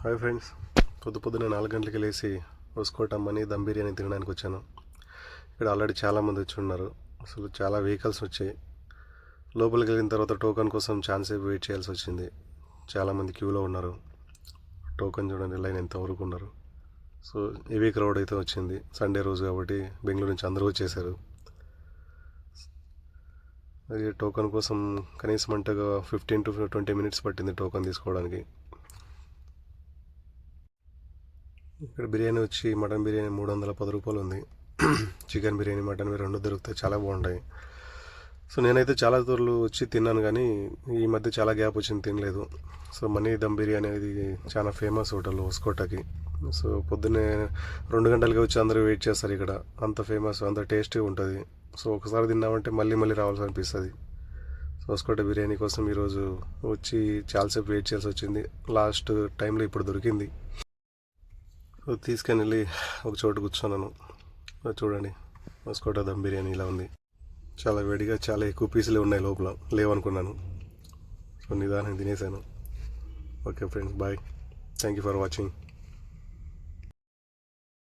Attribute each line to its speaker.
Speaker 1: Hi friends, పొద్దున 4 గంటలకి లేచి హోస్కోట్ అమ్మని దమ్ బిర్యానీ తినడానికి వచ్చాను. ఇక్కడ ఆల్రెడీ చాలామంది వచ్చి ఉన్నారు. అసలు చాలా వెహికల్స్ వచ్చాయి. లోపలికి వెళ్ళిన తర్వాత టోకన్ కోసం ఛాన్స్ వెయిట్ చేయాల్సి వచ్చింది. చాలామంది క్యూలో ఉన్నారు. టోకన్ చూడండి, లైన్ ఎంత వరకు ఉన్నారు. సో హెవీ క్రౌడ్ అయితే వచ్చింది. సండే రోజు కాబట్టి బెంగళూరు నుంచి అందరూ వచ్చేసారు. అది టోకన్ కోసం కనీసం అంటే 15 to 20 minutes పట్టింది టోకన్ తీసుకోవడానికి. ఇక్కడ బిర్యానీ వచ్చి మటన్ బిర్యానీ 310 రూపాయలు ఉంది. చికెన్ బిర్యానీ, మటన్ బిర్యానీ రెండు దొరుకుతాయి, చాలా బాగుంటాయి. సో నేనైతే చాలా తూర్లు వచ్చి తిన్నాను, కానీ ఈ మధ్య చాలా గ్యాప్ వచ్చింది, తినలేదు. సో మనీ దమ్ బిర్యానీ అనేది చాలా ఫేమస్ హోటల్ హోస్కోటకి. సో పొద్దున్నే 2 గంటలకి వచ్చి అందరూ వెయిట్ చేస్తారు ఇక్కడ. అంత ఫేమస్, అంత టేస్టీ ఉంటుంది. సో ఒకసారి తిన్నామంటే మళ్ళీ మళ్ళీ రావాల్సి అనిపిస్తుంది. సో హోస్కోట బిర్యానీ కోసం ఈరోజు వచ్చి చాలాసేపు వెయిట్ చేయాల్సి వచ్చింది. లాస్ట్ టైంలో ఇప్పుడు దొరికింది. తీసుకొని వెళ్ళి ఒక చోటు కూర్చున్నాను. చూడండి, హోస్కోట దమ్ బిర్యానీ ఇలా ఉంది. చాలా వేడిగా, చాలా ఎక్కువ పీసులు ఉన్నాయి, లోపల లేవనుకున్నాను. సో నిదానం తినేసాను. Okay friends, bye. Thank you for watching.